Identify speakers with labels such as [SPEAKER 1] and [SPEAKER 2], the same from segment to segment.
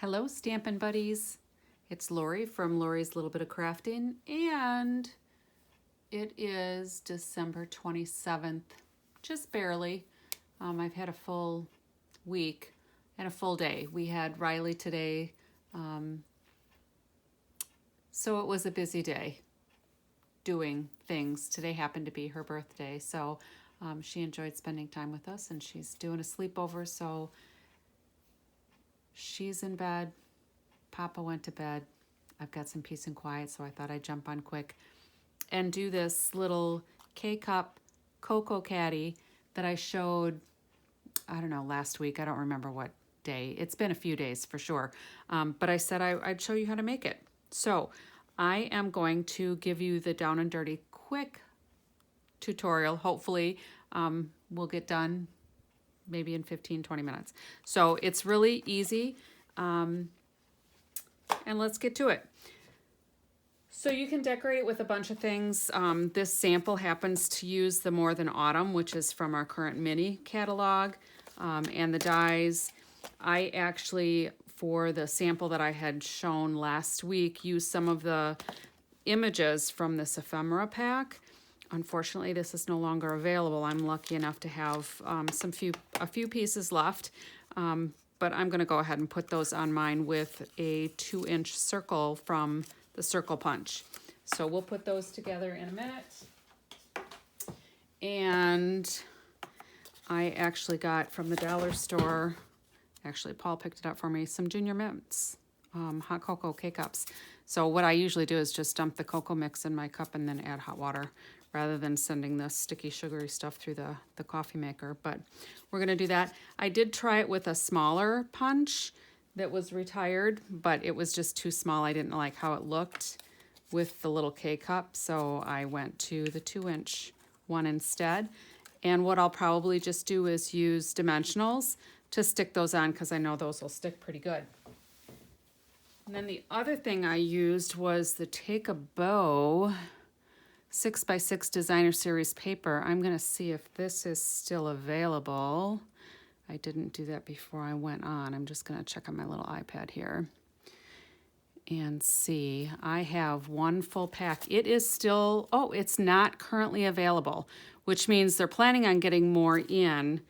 [SPEAKER 1] Hello, Stampin' Buddies. It's Lori from Lori's Little Bit of Crafting, and it is December 27th, just barely. I've had a full week and a full day. We had Riley today, so it was a busy day doing things. Today happened to be her birthday, so she enjoyed spending time with us, and she's doing a sleepover, so she's in bed. Papa went to bed. I've got some peace and quiet, so I thought I'd jump on quick and do this little K-cup Cocoa Caddy that I showed, I don't know, last week. I don't remember what day. It's been a few days for sure. But I said I'd show you how to make it. So I am going to give you the down and dirty quick tutorial. Hopefully we'll get done maybe in 15-20 minutes. So it's really easy, and let's get to it. So you can decorate it with a bunch of things. This sample happens to use the More Than Autumn, which is from our current mini catalog, and the dies. I actually, for the sample that I had shown last week, used some of the images from this ephemera pack. Unfortunately, this is no longer available. I'm lucky enough to have a few pieces left, but I'm going to go ahead and put those on mine with a 2-inch circle from the Circle Punch. So we'll put those together in a minute. And I actually got from the dollar store, actually Paul picked it up for me, some Junior Mints, hot cocoa K-cups. So what I usually do is just dump the cocoa mix in my cup and then add hot water, rather than sending the sticky sugary stuff through the coffee maker. But we're gonna do that. I did try it with a smaller punch that was retired, but it was just too small. I didn't like how it looked with the little K-cup, so I went to the 2-inch one instead. And what I'll probably just do is use dimensionals to stick those on, because I know those will stick pretty good. And then the other thing I used was the Take a Bow 6x6 Designer Series paper. I'm going to see if this is still available. I didn't do that before I went on. I'm just going to check on my little iPad here and see. I have one full pack. It is still, oh, it's not currently available, which means they're planning on getting more in.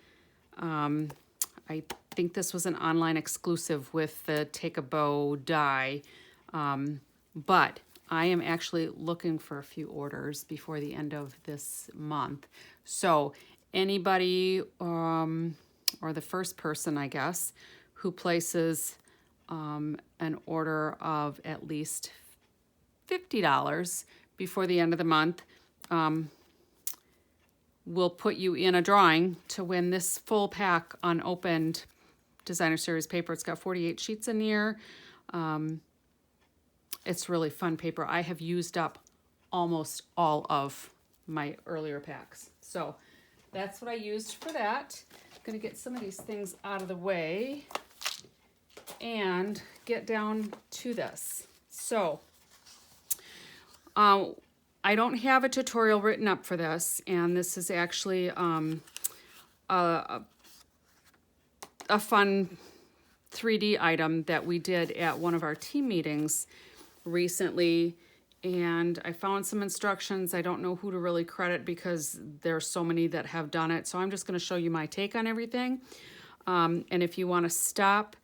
[SPEAKER 1] I think this was an online exclusive with the Take a Bow die, but I am actually looking for a few orders before the end of this month. So anybody, or the first person, I guess, who places an order of at least $50 before the end of the month, will put you in a drawing to win this full pack unopened Designer Series paper. It's got 48 sheets in here. It's really fun paper. I have used up almost all of my earlier packs. So that's what I used for that. I'm gonna get some of these things out of the way and get down to this. So I don't have a tutorial written up for this, and this is actually a fun 3D item that we did at one of our team meetings recently, and I found some instructions. I don't know who to really credit because there's so many that have done it, so I'm just going to show you my take on everything. And if you want to stop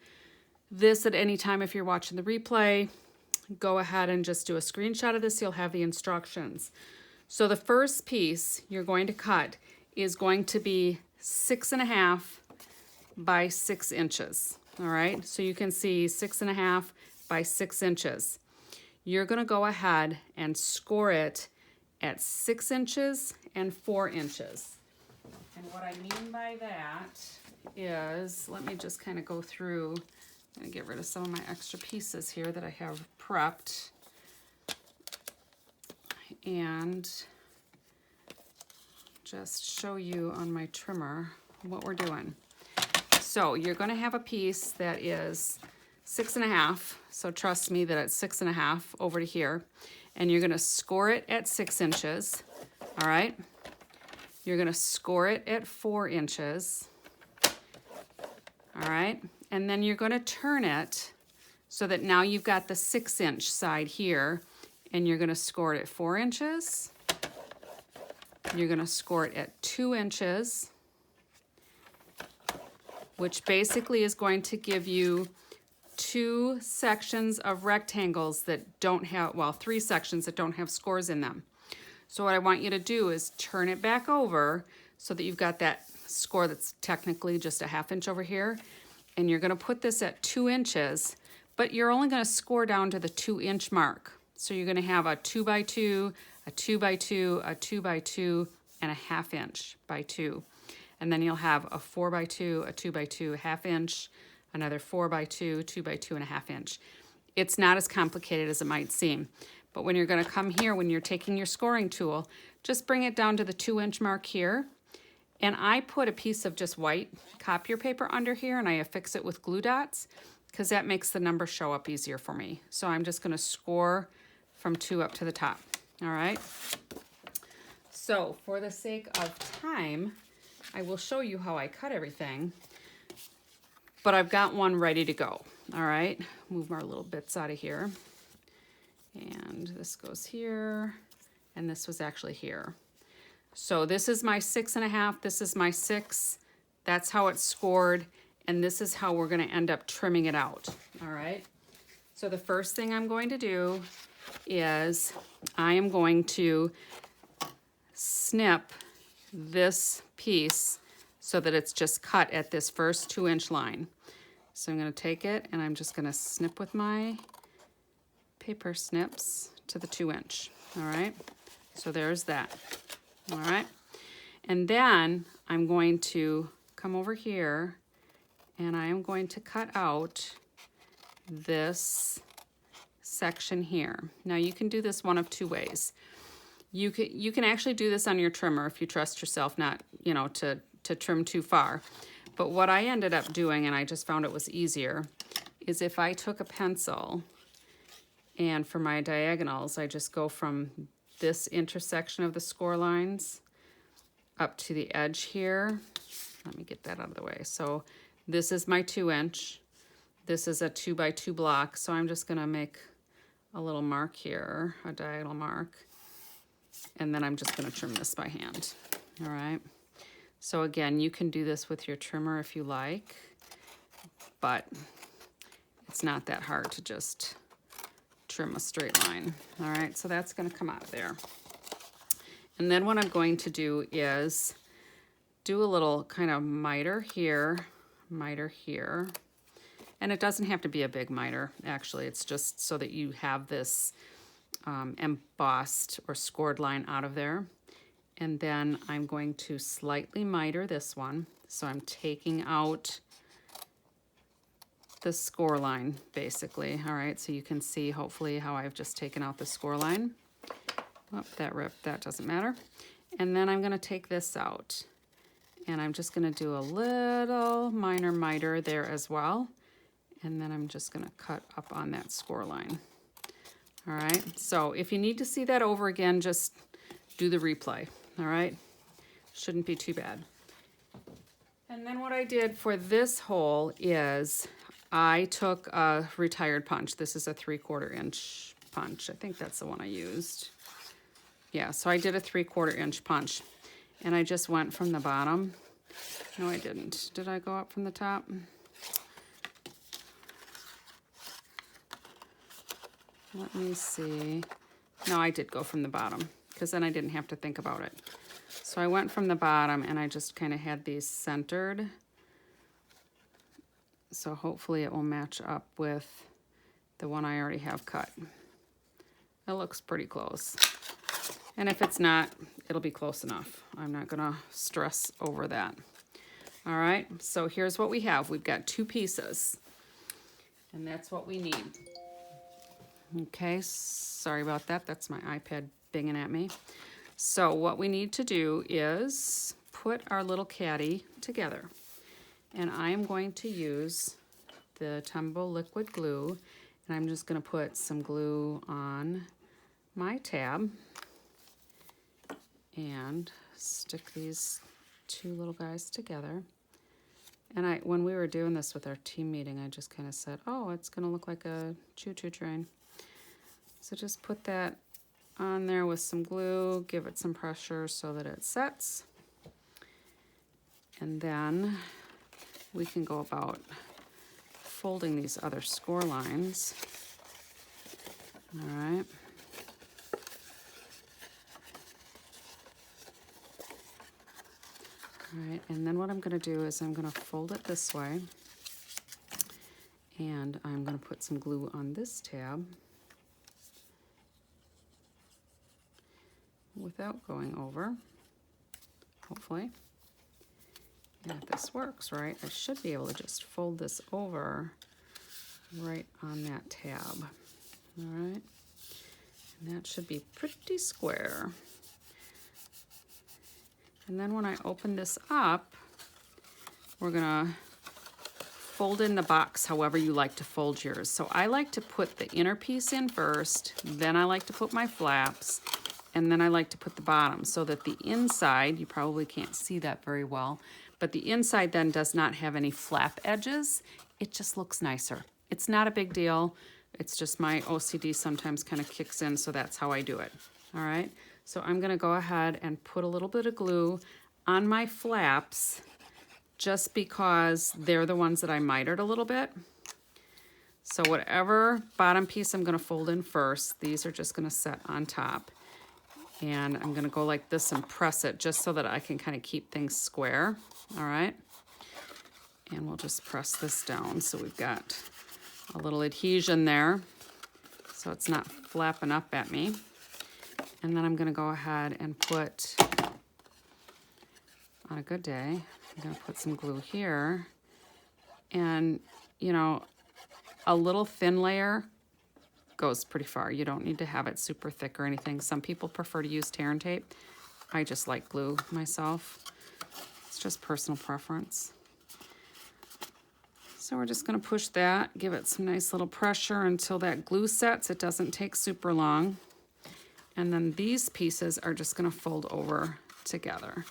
[SPEAKER 1] this at any time, if you're watching the replay, go ahead and just do a screenshot of this. You'll have the instructions. So the first piece you're going to cut is going to be 6.5 by 6 inches. All right, so you can see 6.5 by 6 inches. You're going to go ahead and score it at 6 inches and 4 inches. And what I mean by that is, let me just kind of go through. I'm going to get rid of some of my extra pieces here that I have prepped, and just show you on my trimmer what we're doing. So you're going to have a piece that is 6.5, so trust me that it's 6.5 over to here, and you're going to score it at 6 inches. All right, you're going to score it at 4 inches. All right, and then you're going to turn it so that now you've got the 6-inch side here, and you're gonna score it at 4 inches. You're gonna score it at 2 inches, which basically is going to give you 2 sections of rectangles that don't have, well, 3 sections that don't have scores in them. So what I want you to do is turn it back over so that you've got that score that's technically just a 1/2 inch over here. And you're gonna put this at 2 inches, but you're only gonna score down to the 2-inch mark. So you're gonna have a 2 by 2, a 2 by 2, a 2 by 2, and a 1/2 inch by 2. And then you'll have a 4 by 2, a 2 by 2, 1/2 inch, another 4 by 2, 2 by 2, and a 1/2 inch. It's not as complicated as it might seem. But when you're gonna come here, when you're taking your scoring tool, just bring it down to the 2-inch mark here. And I put a piece of just white copier paper under here, and I affix it with glue dots because that makes the number show up easier for me. So I'm just gonna score from 2 up to the top, all right? So for the sake of time, I will show you how I cut everything, but I've got one ready to go, all right? Move our little bits out of here. And this goes here, and this was actually here. So this is my 6.5, this is my 6, that's how it's scored, and this is how we're gonna end up trimming it out, all right? So the first thing I'm going to do is I am going to snip this piece so that it's just cut at this first 2-inch line. So I'm gonna take it and I'm just gonna snip with my paper snips to the 2-inch, all right? So there's that, all right? And then I'm going to come over here and I am going to cut out this section here. Now you can do this one of 2 ways. You can actually do this on your trimmer if you trust yourself not, you know, to trim too far. But what I ended up doing, and I just found it was easier, is if I took a pencil and for my diagonals, I just go from this intersection of the score lines up to the edge here. Let me get that out of the way. So this is my 2-inch. This is a 2 by 2 block. So I'm just gonna make a little mark here, a diagonal mark. And then I'm just gonna trim this by hand, all right? So again, you can do this with your trimmer if you like, but it's not that hard to just trim a straight line, all right? So that's gonna come out of there. And then what I'm going to do is do a little kind of miter here, and it doesn't have to be a big miter, actually. It's just so that you have this embossed or scored line out of there. And then I'm going to slightly miter this one. So I'm taking out the score line, basically. All right, so you can see hopefully how I've just taken out the score line. Oh, that ripped, that doesn't matter. And then I'm gonna take this out. And I'm just gonna do a little minor miter there as well. And then I'm just gonna cut up on that score line. All right, so if you need to see that over again, just do the replay, all right? Shouldn't be too bad. And then what I did for this hole is I took a retired punch. This is a 3/4 inch punch. I think that's the one I used. Yeah, so I did a 3/4 inch punch. And I just went from the bottom. No, I didn't. Did I go up from the top? Let me see. No, I did go from the bottom because then I didn't have to think about it. So I went from the bottom and I just kind of had these centered. So hopefully it will match up with the one I already have cut. It looks pretty close. And if it's not, it'll be close enough. I'm not gonna stress over that. All right, so here's what we have. We've got 2 pieces, and that's what we need. Okay, sorry about that. That's my iPad binging at me. So what we need to do is put our little caddy together. And I am going to use the Tumble liquid glue, and I'm just gonna put some glue on my tab and stick these 2 little guys together. And when we were doing this with our team meeting, I just kind of said, oh, it's going to look like a choo-choo train. So just put that on there with some glue, give it some pressure so that it sets. And then we can go about folding these other score lines. All right. All right, and then what I'm going to do is I'm going to fold it this way, and I'm going to put some glue on this tab without going over, hopefully. Yeah, if this works right, I should be able to just fold this over right on that tab. All right, and that should be pretty square. And then when I open this up, we're gonna fold in the box however you like to fold yours. So I like to put the inner piece in first, then I like to put my flaps, and then I like to put the bottom so that the inside, you probably can't see that very well, but the inside then does not have any flap edges. It just looks nicer. It's not a big deal. It's just my OCD sometimes kind of kicks in, so that's how I do it. All right, so I'm gonna go ahead and put a little bit of glue on my flaps just because they're the ones that I mitered a little bit. So whatever bottom piece I'm gonna fold in first, these are just gonna set on top. And I'm gonna go like this and press it just so that I can kind of keep things square, all right? And we'll just press this down so we've got a little adhesion there so it's not flapping up at me. And then I'm gonna go ahead and put, on a good day, I'm gonna put some glue here. And, you know, a little thin layer goes pretty far. You don't need to have it super thick or anything. Some people prefer to use tear and tape. I just like glue myself. It's just personal preference. So we're just gonna push that, give it some nice little pressure until that glue sets. It doesn't take super long. And then these pieces are just gonna fold over together.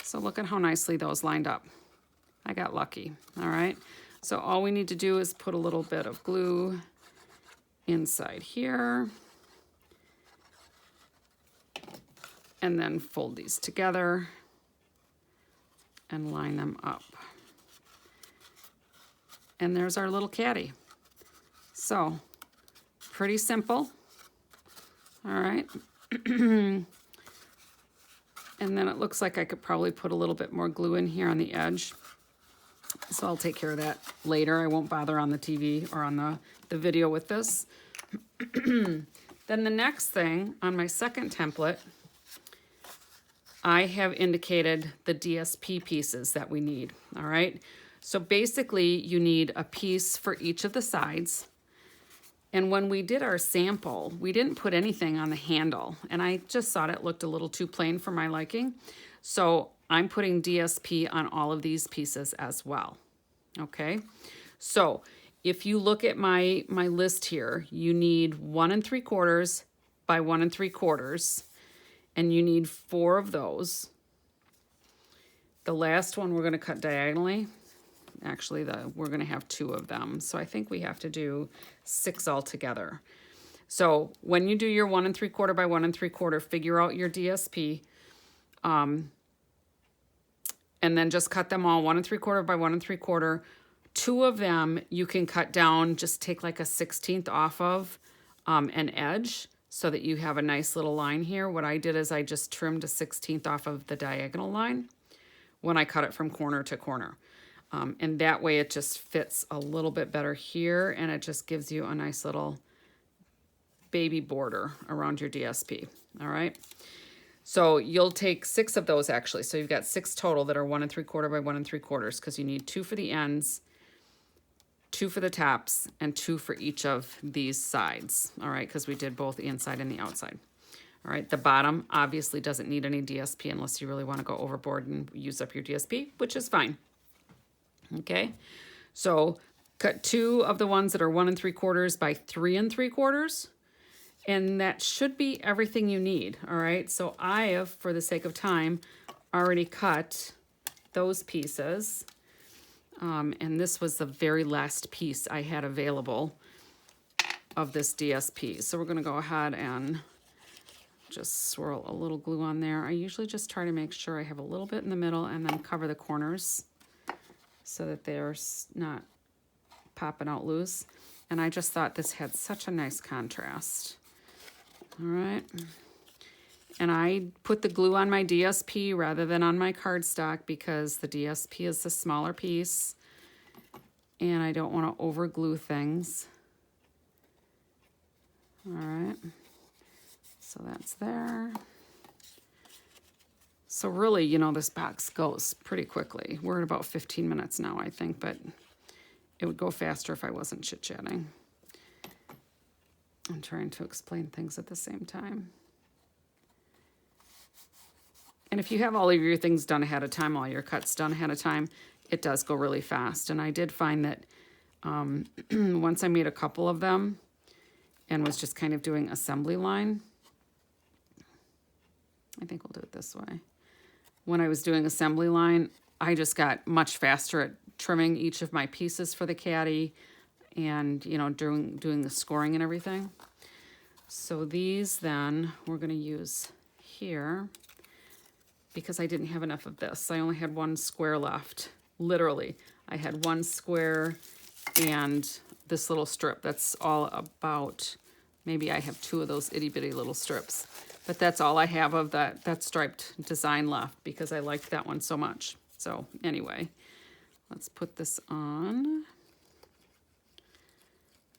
[SPEAKER 1] So look at how nicely those lined up. I got lucky, all right? So all we need to do is put a little bit of glue inside here, and then fold these together and line them up. And there's our little caddy. So, pretty simple. All right. And then it looks like I could probably put a little bit more glue in here on the edge. So I'll take care of that later. I won't bother on the TV or on the video with this. Then the next thing on my second template, I have indicated the DSP pieces that we need, all right? So basically you need a piece for each of the sides. And when we did our sample, we didn't put anything on the handle, and I just thought it looked a little too plain for my liking. So I'm putting DSP on all of these pieces as well, okay? So if you look at my list here, you need 1 3/4 by 1 3/4, and you need 4 of those. The last one we're gonna cut diagonally. Actually, we're gonna have 2 of them. So I think we have to do 6 altogether. So when you do your 1 3/4 by 1 3/4, figure out your DSP, and then just cut them all 1 3/4 by 1 3/4. 2 of them you can cut down, just take like a 1/16 off of an edge so that you have a nice little line here. What I did is I just trimmed a 1/16 off of the diagonal line when I cut it from corner to corner. And that way it just fits a little bit better here, and it just gives you a nice little baby border around your DSP, all right? So you'll take 6 of those actually. So you've got 6 total that are 1 3/4 by 1 3/4, because you need 2 for the ends, 2 for the tops, and 2 for each of these sides, all right? Because we did both the inside and the outside. All right, the bottom obviously doesn't need any DSP unless you really want to go overboard and use up your DSP, which is fine. Okay, so cut 2 of the ones that are 1 3/4 by 3 3/4, and that should be everything you need. All right, so I have, for the sake of time, already cut those pieces. And this was the very last piece I had available of this DSP. So we're gonna go ahead and just swirl a little glue on there. I usually just try to make sure I have a little bit in the middle and then cover the corners so that they're not popping out loose. And I just thought this had such a nice contrast. All right. And I put the glue on my DSP rather than on my cardstock because the DSP is the smaller piece and I don't want to over glue things. All right, so that's there. So really, you know, this box goes pretty quickly. We're at about 15 minutes now, I think, but it would go faster if I wasn't chit-chatting. I'm trying to explain things at the same time. And if you have all of your things done ahead of time, all your cuts done ahead of time, it does go really fast. And I did find that once I made a couple of them and was just kind of doing assembly line, I think we'll do it this way. When I was doing assembly line, I just got much faster at trimming each of my pieces for the caddy and, you know, doing the scoring and everything. So these then we're going to use here because I didn't have enough of this. I only had one square left. Literally, I had one square and this little strip. That's all about, maybe I have two of those itty bitty little strips. But that's all I have of that striped design left because I liked that one so much. So anyway, let's put this on.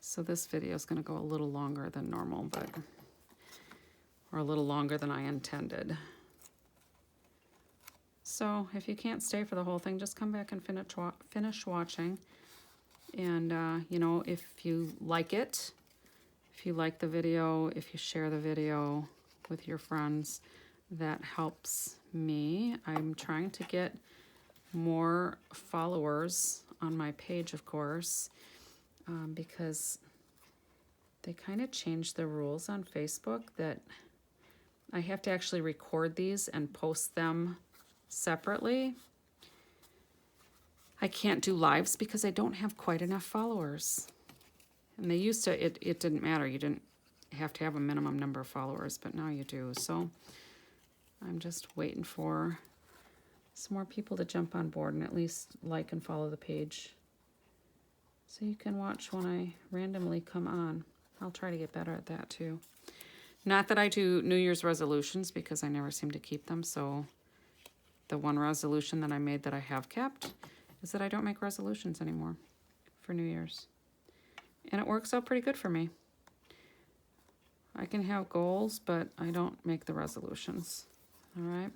[SPEAKER 1] So this video is going to go a little longer than normal, or a little longer than I intended. So if you can't stay for the whole thing, just come back and finish watching. And, you know, if you like it, if you like the video, if you share the video with your friends, that helps me. I'm trying to get more followers on my page, of course, because they kind of changed the rules on Facebook that I have to actually record these and post them separately. I can't do lives because I don't have quite enough followers. And they used to, it didn't matter. You didn't have to have a minimum number of followers, but now you do. So I'm just waiting for some more people to jump on board and at least like and follow the page so you can watch when I randomly come on. I'll try to get better at that too. Not that I do New Year's resolutions because I never seem to keep them. So the one resolution that I made that I have kept is that I don't make resolutions anymore for New Year's. And it works out pretty good for me. I can have goals, but I don't make the resolutions. All right.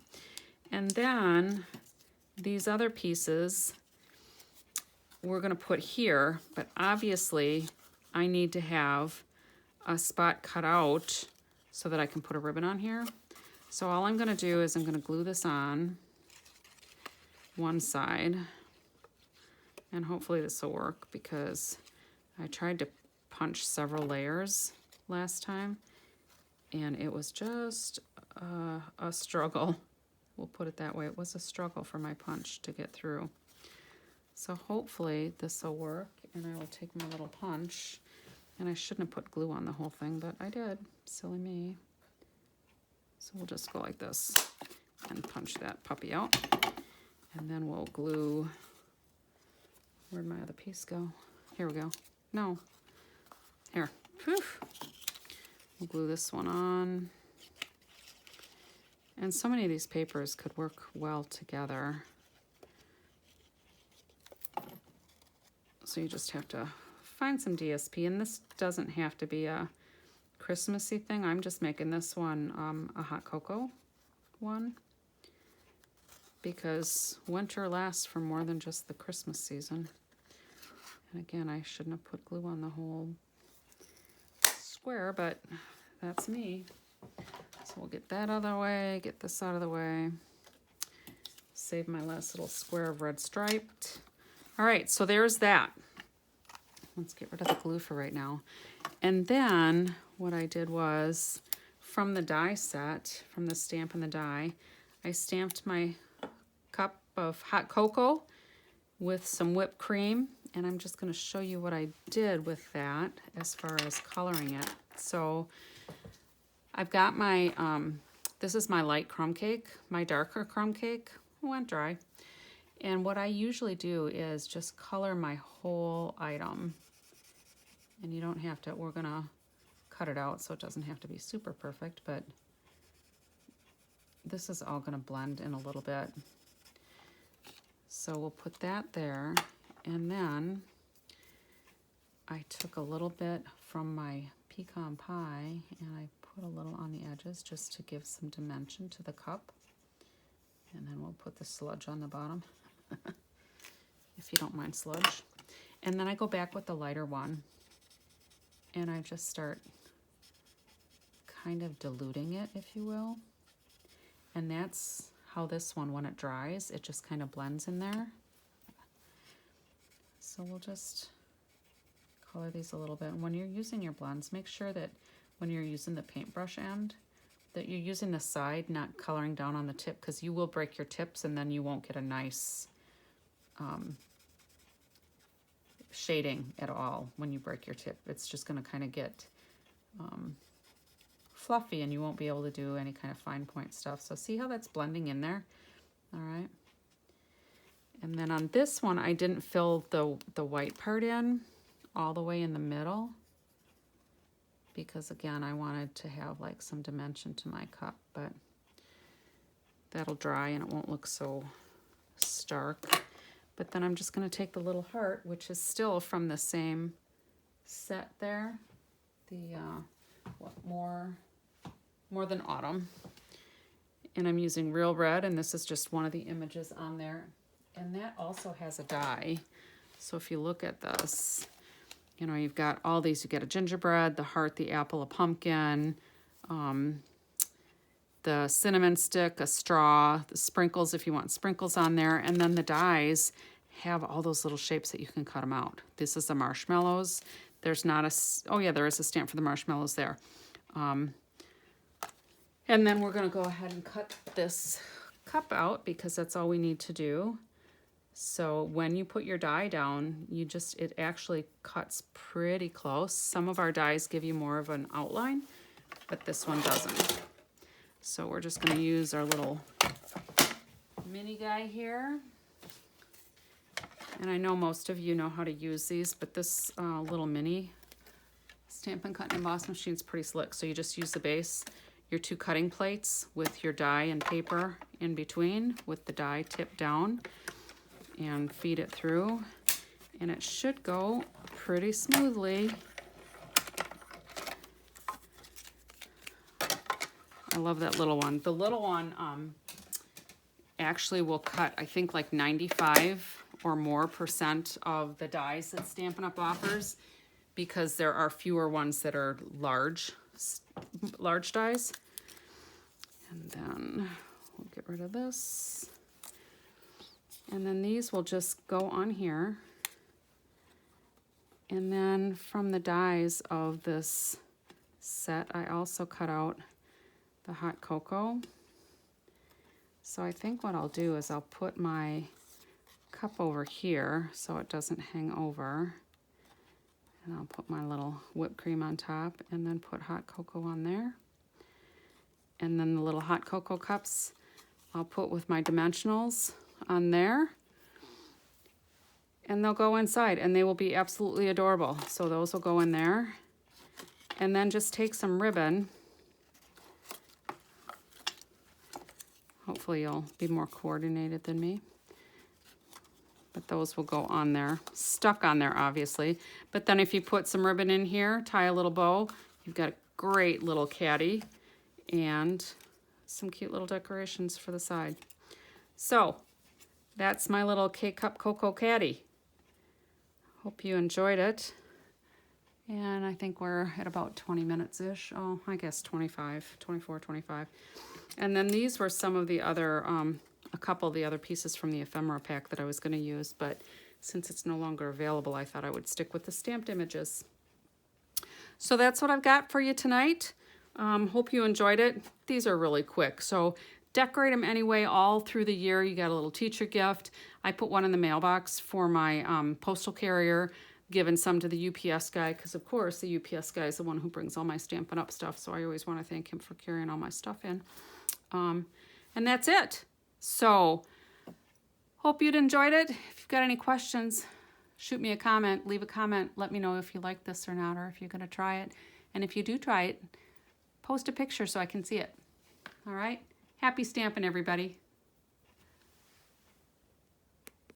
[SPEAKER 1] And then these other pieces we're going to put here, but obviously I need to have a spot cut out so that I can put a ribbon on here. So all I'm going to do is I'm going to glue this on one side, and hopefully this will work because I tried to punch several layers last time and it was just a struggle. We'll put it that way. It was a struggle for my punch to get through. So hopefully this will work, and I will take my little punch, and I shouldn't have put glue on the whole thing, but I did. Silly me. So we'll just go like this and punch that puppy out. And then we'll glue, where'd my other piece go? Here we go. No. Here. Whew. We'll glue this one on. And so many of these papers could work well together. So you just have to find some DSP. And this doesn't have to be a Christmassy thing. I'm just making this one a hot cocoa one, because winter lasts for more than just the Christmas season. And again, I shouldn't have put glue on the whole square, but that's me. So we'll get that out of the way, get this out of the way, save my last little square of red striped. All right, so there's that. Let's get rid of the glue for right now. And then what I did was, from the die set, from the stamp and the die, I stamped my cup of hot cocoa with some whipped cream, and I'm just going to show you what I did with that as far as coloring it. So I've got my, this is my light crumb cake, my darker crumb cake, went dry. And what I usually do is just color my whole item. And you don't have to, we're going to cut it out so it doesn't have to be super perfect, but this is all going to blend in a little bit. So we'll put that there, and then I took a little bit from my pecan pie and I put a little on the edges just to give some dimension to the cup. And then we'll put the sludge on the bottom, if you don't mind sludge. And then I go back with the lighter one and I just start kind of diluting it, if you will. And that's how this one, when it dries, it just kind of blends in there. So we'll just color these a little bit. And when you're using your blends, make sure that when you're using the paintbrush end, that you're using the side, not coloring down on the tip, because you will break your tips and then you won't get a nice shading at all when you break your tip. It's just going to kind of get fluffy and you won't be able to do any kind of fine point stuff. So see how that's blending in there? All right. And then on this one, I didn't fill the white part in all the way in the middle because again, I wanted to have like some dimension to my cup, but that'll dry and it won't look so stark. But then I'm just going to take the little heart, which is still from the same set there, the More Than Autumn. And I'm using Real Red, and this is just one of the images on there. And that also has a die. So if you look at this, you know, you've got all these. You get a gingerbread, the heart, the apple, a pumpkin, the cinnamon stick, a straw, the sprinkles if you want sprinkles on there. And then the dies have all those little shapes that you can cut them out. This is the marshmallows. There's not a, oh yeah, there is a stamp for the marshmallows there. And then we're going to go ahead and cut this cup out because that's all we need to do. So when you put your die down, it actually cuts pretty close. Some of our dies give you more of an outline, but this one doesn't. So we're just going to use our little mini guy here. And I know most of you know how to use these, but this little mini Stampin' Cut and Emboss machine is pretty slick. So you just use the base, your 2 cutting plates with your die and paper in between with the die tipped down and feed it through. And it should go pretty smoothly. I love that little one. The little one actually will cut, I think, like 95 or more % of the dies that Stampin' Up! Offers because there are fewer ones that are large dies. And then we'll get rid of this. And then these will just go on here. And then from the dies of this set, I also cut out the hot cocoa. So I think what I'll do is I'll put my cup over here so it doesn't hang over. And I'll put my little whipped cream on top and then put hot cocoa on there. And then the little hot cocoa cups I'll put with my dimensionals on there. And they'll go inside and they will be absolutely adorable. So those will go in there. And then just take some ribbon. Hopefully you'll be more coordinated than me. But those will go on there, stuck on there obviously. But then if you put some ribbon in here, tie a little bow, you've got a great little caddy and some cute little decorations for the side. So that's my little K-cup Cocoa Caddy. Hope you enjoyed it. And I think we're at about 20 minutes-ish. Oh, I guess 24, 25. And then these were some of the other, a couple of the other pieces from the ephemera pack that I was going to use, but since it's no longer available, I thought I would stick with the stamped images. So that's what I've got for you tonight. Hope you enjoyed it. These are really quick. So decorate them anyway all through the year. You got a little teacher gift. I put one in the mailbox for my postal carrier, giving some to the UPS guy, because of course the UPS guy is the one who brings all my Stampin' Up! Stuff, so I always want to thank him for carrying all my stuff in. And that's it. So, hope you'd enjoyed it. If you've got any questions, shoot me a comment, leave a comment, let me know if you like this or not, or if you're going to try it. And if you do try it, post a picture so I can see it. All right? Happy stamping, everybody.